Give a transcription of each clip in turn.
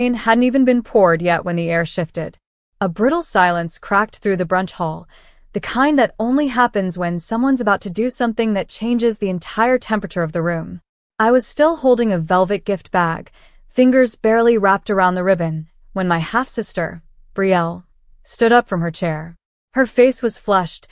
hadn't even been poured yet when the air shifted. A brittle silence cracked through the brunch hall, the kind that only happens when someone's about to do something that changes the entire temperature of the room. I was still holding a velvet gift bag, fingers barely wrapped around the ribbon, when my half-sister, Brielle, stood up from her chair. Her face was flushed,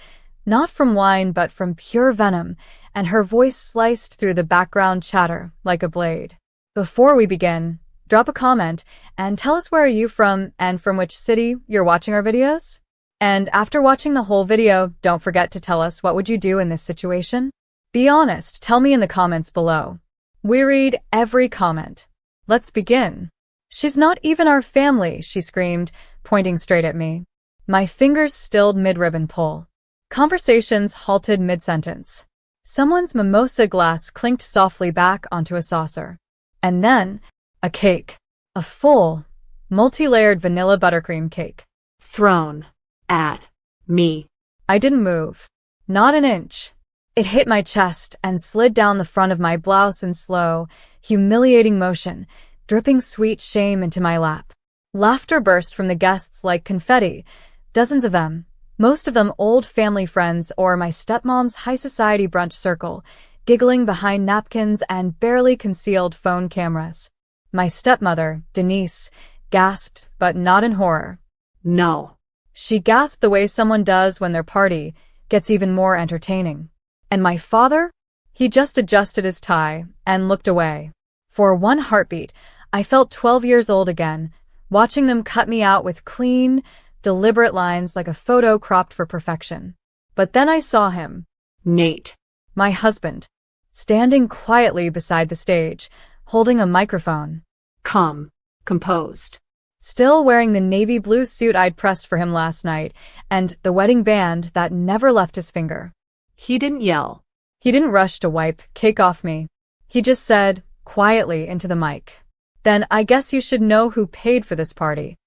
not from wine but from pure venom, and her voice sliced through the background chatter like a blade. Before we begin, drop a comment and tell us where are you from and from which city you're watching our videos. And after watching the whole video, don't forget to tell us what would you do in this situation? Be honest, tell me in the comments below. We read every comment. Let's begin. She's not even our family, she screamed, pointing straight at me. My fingers stilled mid-ribbon pull. Conversations halted mid-sentence. Someone's mimosa glass clinked softly back onto a saucer. And then, a cake. A full, multi-layered vanilla buttercream cake. Thrown at me. I didn't move. Not an inch. It hit my chest and slid down the front of my blouse in slow, humiliating motion, dripping sweet shame into my lap. Laughter burst from the guests like confetti, dozens of them, most of them old family friends or my stepmom's high society brunch circle, giggling behind napkins and barely concealed phone cameras. My stepmother, Denise, gasped, but not in horror. No. She gasped the way someone does when their party gets even more entertaining. And my father? He just adjusted his tie and looked away. For one heartbeat, I felt 12 years old again, watching them cut me out with clean, deliberate lines like a photo cropped for perfection. But then I saw him. Nate. My husband. Standing quietly beside the stage, holding a microphone. Calm. Composed. Still wearing the navy blue suit I'd pressed for him last night, and the wedding band that never left his finger. He didn't yell. He didn't rush to wipe cake off me. He just said, quietly into the mic. Then I guess you should know who paid for this party.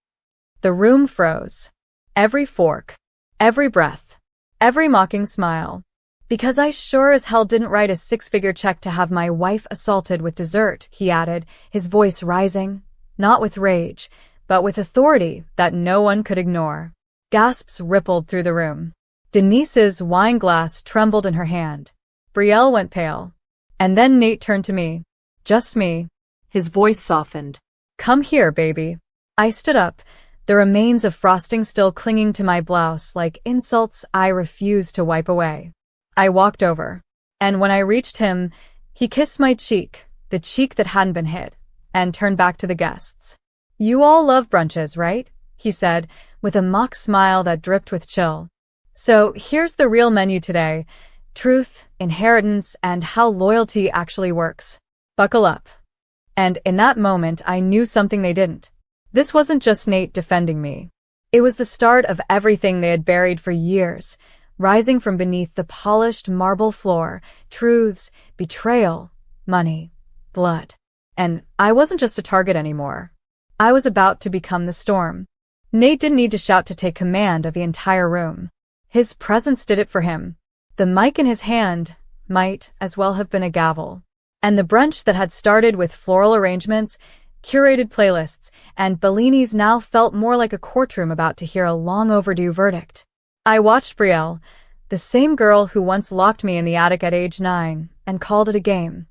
The room froze. Every fork. Every breath. Every mocking smile. Because I sure as hell didn't write a six-figure check to have my wife assaulted with dessert, he added, his voice rising, not with rage, but with authority that no one could ignore. Gasps rippled through the room. Denise's wine glass trembled in her hand. Brielle went pale. And then Nate turned to me. Just me. His voice softened. Come here, baby. I stood up, the remains of frosting still clinging to my blouse like insults I refused to wipe away. I walked over, and when I reached him, he kissed my cheek, the cheek that hadn't been hit, and turned back to the guests. You all love brunches, right? He said, with a mock smile that dripped with chill. So here's the real menu today. Truth, inheritance, and how loyalty actually works. Buckle up. And in that moment, I knew something they didn't. This wasn't just Nate defending me. It was the start of everything they had buried for years, rising from beneath the polished marble floor, truths, betrayal, money, blood. And I wasn't just a target anymore. I was about to become the storm. Nate didn't need to shout to take command of the entire room. His presence did it for him. The mic in his hand might as well have been a gavel. And the brunch that had started with floral arrangements, curated playlists, and Bellinis now felt more like a courtroom about to hear a long overdue verdict. I watched Brielle, the same girl who once locked me in the attic at age 9 and called it a game,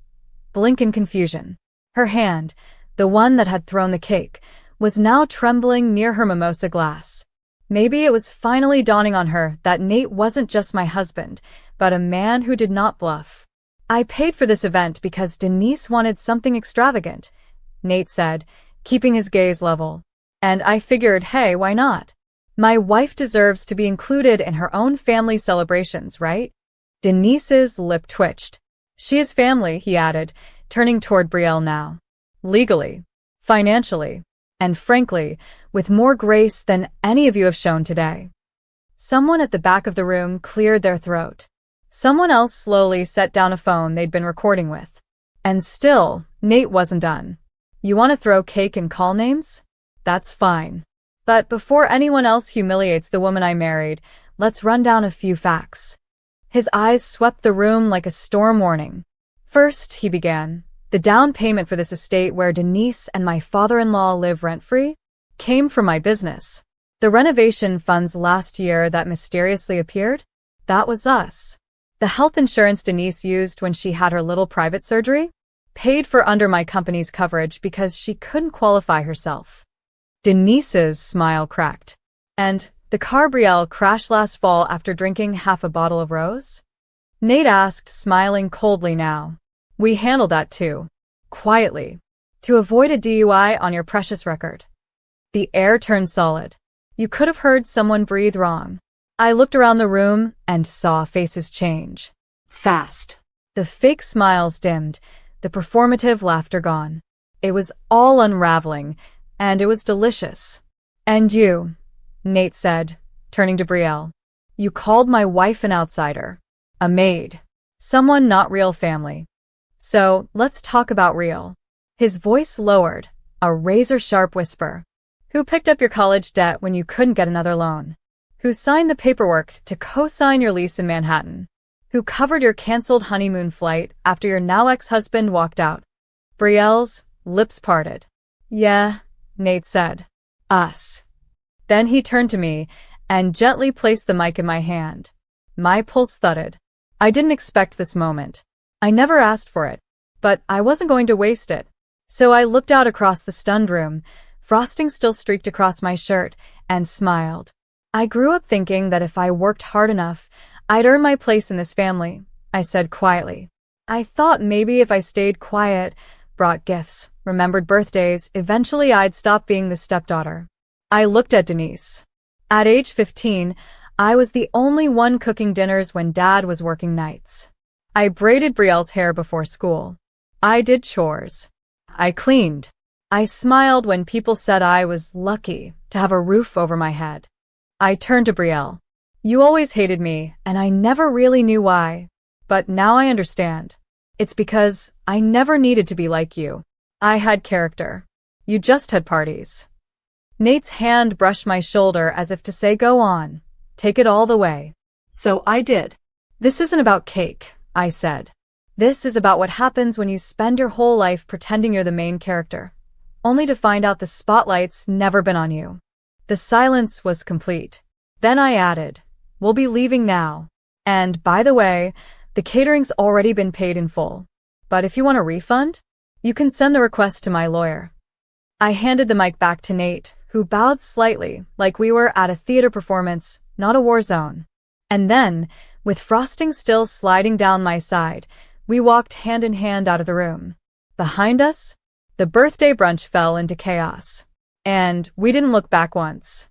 blink in confusion. Her hand, the one that had thrown the cake, was now trembling near her mimosa glass. Maybe it was finally dawning on her that Nate wasn't just my husband, but a man who did not bluff. I paid for this event because Denise wanted something extravagant, Nate said, keeping his gaze level. And I figured, hey, why not? My wife deserves to be included in her own family celebrations, right? Denise's lip twitched. She is family, he added, turning toward Brielle now. Legally, financially, and frankly, with more grace than any of you have shown today. Someone at the back of the room cleared their throat. Someone else slowly set down a phone they'd been recording with. And still, Nate wasn't done. You want to throw cake and call names? That's fine. But before anyone else humiliates the woman I married, let's run down a few facts. His eyes swept the room like a storm warning. First, he began, The down payment for this estate where Denise and my father-in-law live rent-free came from my business. The renovation funds last year that mysteriously appeared, that was us. The health insurance Denise used when she had her little private surgery paid for under my company's coverage because she couldn't qualify herself. Denise's smile cracked. And the car Brielle crashed last fall after drinking half a bottle of rose? Nate asked, smiling coldly now. We handled that too. Quietly. To avoid a DUI on your precious record. The air turned solid. You could have heard someone breathe wrong. I looked around the room and saw faces change. Fast. The fake smiles dimmed, the performative laughter gone. It was all unraveling, and it was delicious. And you, Nate said, turning to Brielle. You called my wife an outsider. A maid. Someone not real family. So, let's talk about real. His voice lowered, a razor-sharp whisper. Who picked up your college debt when you couldn't get another loan? Who signed the paperwork to co-sign your lease in Manhattan? Who covered your canceled honeymoon flight after your now ex-husband walked out? Brielle's lips parted. Yeah, Nate said. Us. Then he turned to me and gently placed the mic in my hand. My pulse thudded. I didn't expect this moment. I never asked for it, but I wasn't going to waste it. So I looked out across the stunned room, frosting still streaked across my shirt, and smiled. I grew up thinking that if I worked hard enough, I'd earn my place in this family, I said quietly. I thought maybe if I stayed quiet, brought gifts, remembered birthdays, eventually I'd stop being the stepdaughter. I looked at Denise. At age 15, I was the only one cooking dinners when Dad was working nights. I braided Brielle's hair before school. I did chores. I cleaned. I smiled when people said I was lucky to have a roof over my head. I turned to Brielle. You always hated me, and I never really knew why. But now I understand. It's because I never needed to be like you. I had character. You just had parties. Nate's hand brushed my shoulder as if to say, go on. Take it all the way. So I did. This isn't about cake, I said. This is about what happens when you spend your whole life pretending you're the main character, only to find out the spotlight's never been on you. The silence was complete. Then I added, we'll be leaving now. And, by the way, the catering's already been paid in full. But if you want a refund, you can send the request to my lawyer. I handed the mic back to Nate, who bowed slightly, like we were at a theater performance, not a war zone. And then, with frosting still sliding down my side, we walked hand in hand out of the room. Behind us, the birthday brunch fell into chaos. And we didn't look back once.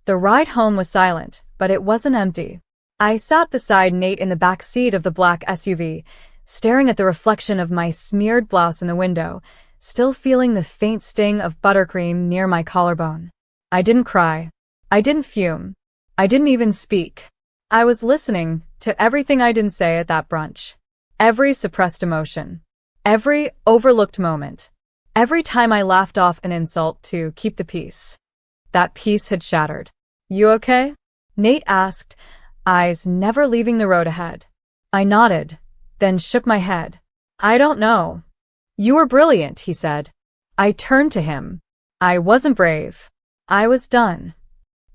The ride home was silent, but it wasn't empty. I sat beside Nate in the back seat of the black SUV, staring at the reflection of my smeared blouse in the window, still feeling the faint sting of buttercream near my collarbone. I didn't cry. I didn't fume. I didn't even speak. I was listening to everything I didn't say at that brunch. Every suppressed emotion. Every overlooked moment. Every time I laughed off an insult to keep the peace. That peace had shattered. You okay? Nate asked, eyes never leaving the road ahead. I nodded, then shook my head. I don't know. You were brilliant, he said. I turned to him. I wasn't brave. I was done.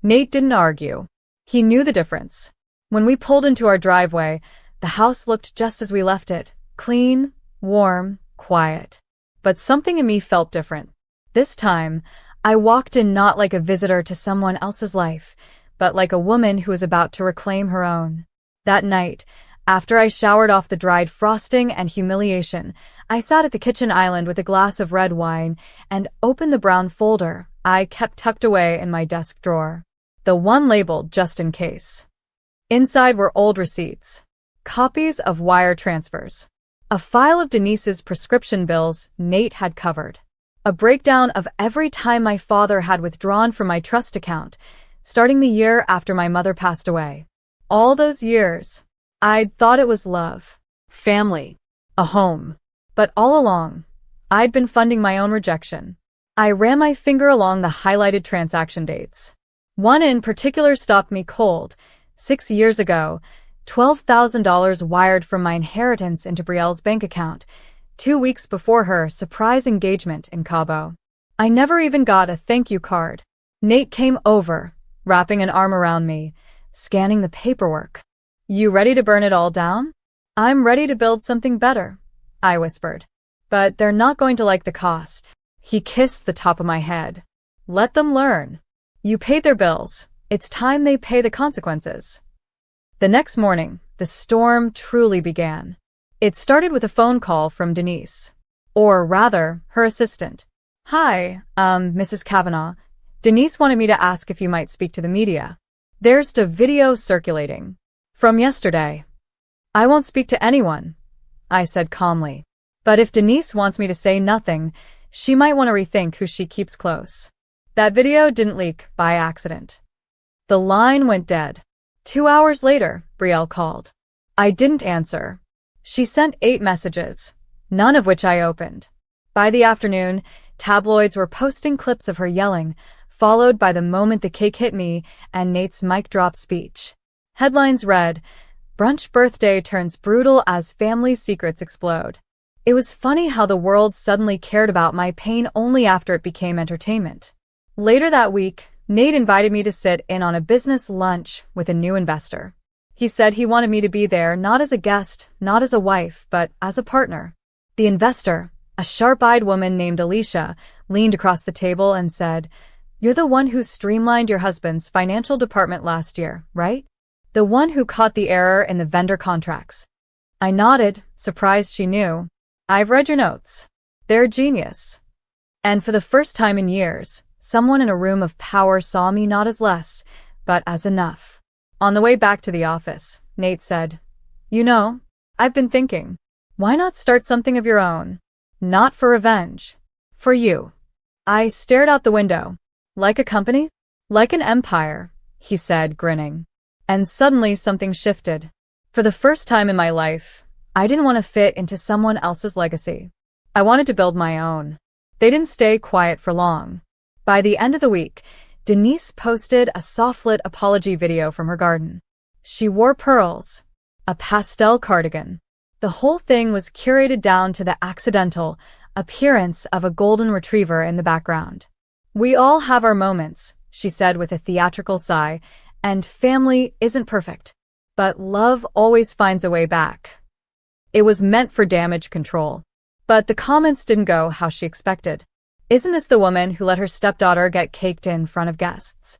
Nate didn't argue. He knew the difference. When we pulled into our driveway, the house looked just as we left it, clean, warm, quiet. But something in me felt different. This time, I walked in not like a visitor to someone else's life, but like a woman who was about to reclaim her own. That night, after I showered off the dried frosting and humiliation, I sat at the kitchen island with a glass of red wine and opened the brown folder I kept tucked away in my desk drawer. The one labeled just in case. Inside were old receipts, copies of wire transfers, a file of Denise's prescription bills Nate had covered, a breakdown of every time my father had withdrawn from my trust account, starting the year after my mother passed away. All those years, I'd thought it was love, family, a home. But all along, I'd been funding my own rejection. I ran my finger along the highlighted transaction dates. One in particular stopped me cold. 6 years ago, $12,000 wired from my inheritance into Brielle's bank account. 2 weeks before her surprise engagement in Cabo. I never even got a thank you card. Nate came over, wrapping an arm around me, scanning the paperwork. You ready to burn it all down? I'm ready to build something better, I whispered. But they're not going to like the cost. He kissed the top of my head. Let them learn. You paid their bills. It's time they pay the consequences. The next morning, the storm truly began. It started with a phone call from Denise. Or rather, her assistant. Hi, Mrs. Kavanaugh. Denise wanted me to ask if you might speak to the media. There's a video circulating. From yesterday. I won't speak to anyone, I said calmly. But if Denise wants me to say nothing, she might want to rethink who she keeps close. That video didn't leak by accident. The line went dead. 2 hours later, Brielle called. I didn't answer. She sent 8 messages, none of which I opened. By the afternoon, tabloids were posting clips of her yelling, followed by the moment the cake hit me and Nate's mic drop speech. Headlines read, Brunch birthday turns brutal as family secrets explode. It was funny how the world suddenly cared about my pain only after it became entertainment. Later that week, Nate invited me to sit in on a business lunch with a new investor. He said he wanted me to be there not as a guest, not as a wife, but as a partner. The investor, a sharp-eyed woman named Alicia, leaned across the table and said, You're the one who streamlined your husband's financial department last year, right? The one who caught the error in the vendor contracts. I nodded, surprised she knew. I've read your notes. They're genius. And for the first time in years, someone in a room of power saw me not as less, but as enough. On the way back to the office, Nate said, You know, I've been thinking, why not start something of your own? Not for revenge. For you. I stared out the window. Like a company? Like an empire, he said, grinning. And suddenly something shifted. For the first time in my life, I didn't want to fit into someone else's legacy. I wanted to build my own. They didn't stay quiet for long. By the end of the week, Denise posted a soft-lit apology video from her garden. She wore pearls, a pastel cardigan. The whole thing was curated down to the accidental appearance of a golden retriever in the background. We all have our moments, she said with a theatrical sigh, and family isn't perfect. But love always finds a way back. It was meant for damage control. But the comments didn't go how she expected. Isn't this the woman who let her stepdaughter get caked in front of guests?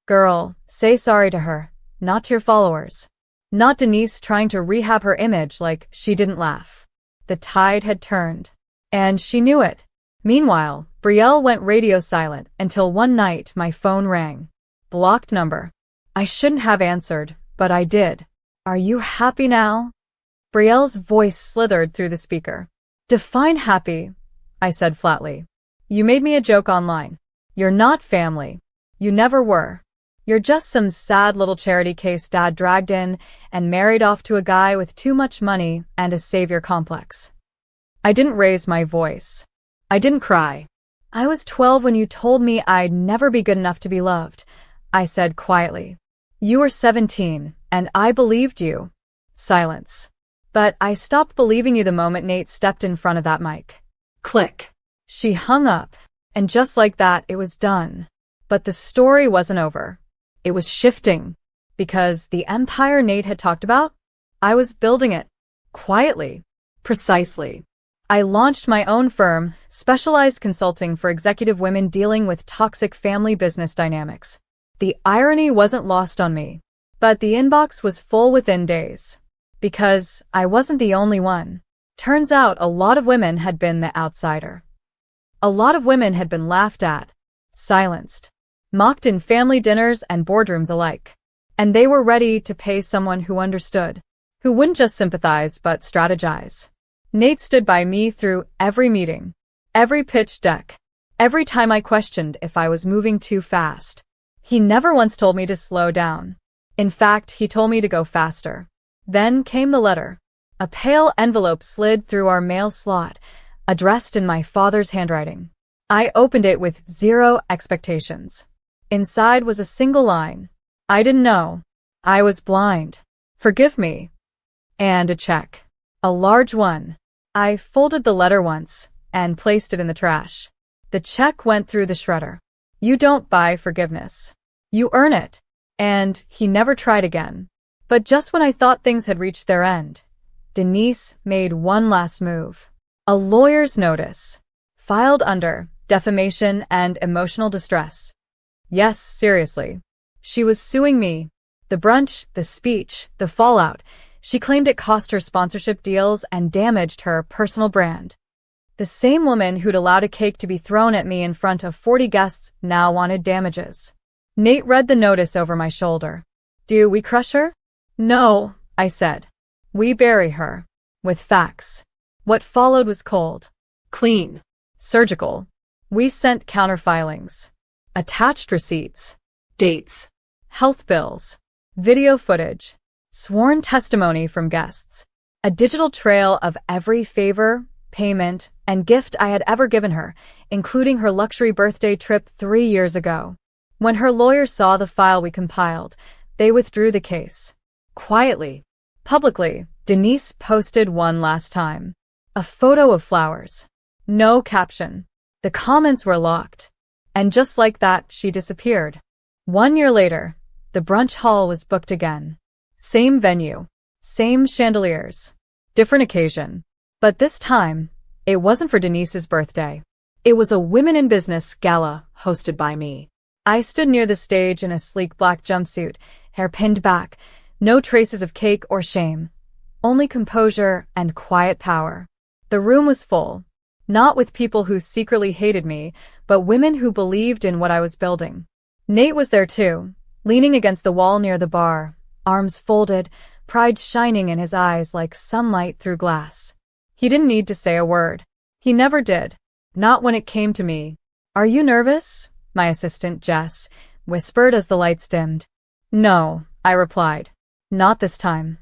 Girl, say sorry to her, not to your followers. Not Denise trying to rehab her image like she didn't laugh. The tide had turned. And she knew it. Meanwhile, Brielle went radio silent until one night my phone rang. Blocked number. I shouldn't have answered, but I did. Are you happy now? Brielle's voice slithered through the speaker. Define happy, I said flatly. You made me a joke online. You're not family. You never were. You're just some sad little charity case dad dragged in and married off to a guy with too much money and a savior complex. I didn't raise my voice. I didn't cry. I was 12 when you told me I'd never be good enough to be loved, I said quietly. You were 17, and I believed you. Silence. But I stopped believing you the moment Nate stepped in front of that mic. Click. She hung up, and just like that, it was done. But the story wasn't over. It was shifting. Because the empire Nate had talked about, I was building it. Quietly. Precisely. I launched my own firm, specialized consulting for executive women dealing with toxic family business dynamics. The irony wasn't lost on me. But the inbox was full within days. Because I wasn't the only one. Turns out a lot of women had been the outsider. A lot of women had been laughed at, silenced, mocked in family dinners and boardrooms alike. And they were ready to pay someone who understood, who wouldn't just sympathize but strategize. Nate stood by me through every meeting, every pitch deck, every time I questioned if I was moving too fast. He never once told me to slow down. In fact, he told me to go faster. Then came the letter. A pale envelope slid through our mail slot, addressed in my father's handwriting. I opened it with zero expectations. Inside was a single line. I didn't know. I was blind. Forgive me. And a check. A large one. I folded the letter once and placed it in the trash. The check went through the shredder. You don't buy forgiveness. You earn it. And he never tried again. But just when I thought things had reached their end, Denise made one last move. A lawyer's notice. Filed under defamation and emotional distress. Yes, seriously. She was suing me. The brunch, the speech, the fallout. She claimed it cost her sponsorship deals and damaged her personal brand. The same woman who'd allowed a cake to be thrown at me in front of 40 guests now wanted damages. Nate read the notice over my shoulder. Do we crush her? No, I said. We bury her. With facts. What followed was cold. Clean. Surgical. We sent counterfilings. Attached receipts. Dates. Health bills. Video footage. Sworn testimony from guests. A digital trail of every favor, payment, and gift I had ever given her, including her luxury birthday trip 3 years ago. When her lawyers saw the file we compiled, they withdrew the case. Quietly. Publicly, Denise posted one last time. A photo of flowers. No caption. The comments were locked. And just like that, she disappeared. 1 year later, the brunch hall was booked again. Same venue. Same chandeliers. Different occasion. But this time, it wasn't for Denise's birthday. It was a Women in Business gala hosted by me. I stood near the stage in a sleek black jumpsuit, hair pinned back, no traces of cake or shame. Only composure and quiet power. The room was full. Not with people who secretly hated me, but women who believed in what I was building. Nate was there too, leaning against the wall near the bar, arms folded, pride shining in his eyes like sunlight through glass. He didn't need to say a word. He never did. Not when it came to me. Are you nervous? My assistant, Jess, whispered as the lights dimmed. No, I replied. Not this time.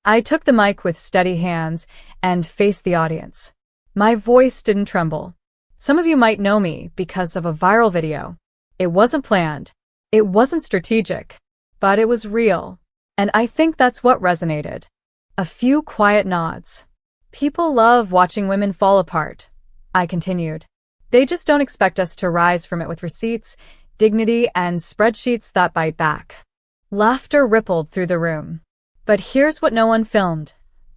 I took the mic with steady hands and faced the audience. My voice didn't tremble. Some of you might know me because of a viral video. It wasn't planned. It wasn't strategic. But it was real. And I think that's what resonated. A few quiet nods. People love watching women fall apart, I continued. They just don't expect us to rise from it with receipts, dignity, and spreadsheets that bite back. Laughter rippled through the room. But here's what no one filmed,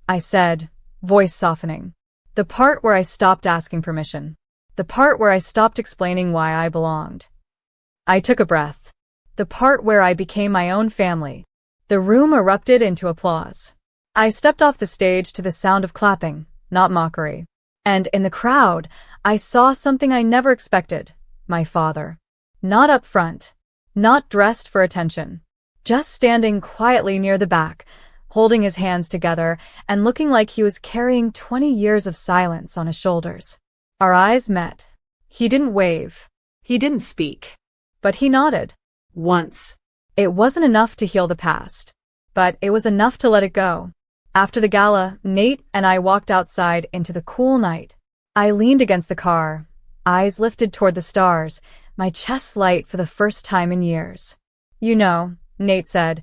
I said, voice softening. The part where I stopped asking permission. The part where I stopped explaining why I belonged. I took a breath. The part where I became my own family. The room erupted into applause. I stepped off the stage to the sound of clapping, not mockery. And in the crowd, I saw something I never expected. My father. Not up front. Not dressed for attention. Just standing quietly near the back, holding his hands together and looking like he was carrying 20 years of silence on his shoulders. Our eyes met. He didn't wave. He didn't speak. But he nodded. Once. It wasn't enough to heal the past, but it was enough to let it go. After the gala, Nate and I walked outside into the cool night. I leaned against the car, eyes lifted toward the stars, my chest light for the first time in years. You know, Nate said,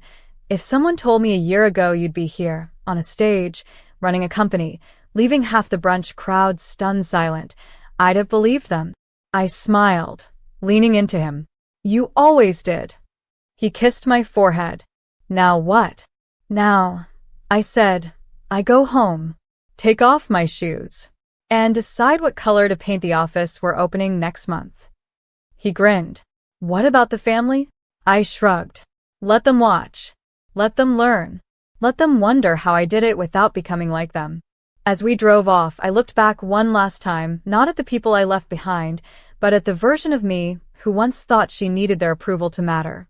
if someone told me a year ago you'd be here, on a stage, running a company, leaving half the brunch crowd stunned silent, I'd have believed them. I smiled, leaning into him. You always did. He kissed my forehead. Now what? Now, I said, I go home, take off my shoes, and decide what color to paint the office we're opening next month. He grinned. What about the family? I shrugged. Let them watch. Let them learn. Let them wonder how I did it without becoming like them. As we drove off, I looked back one last time, not at the people I left behind, but at the version of me who once thought she needed their approval to matter.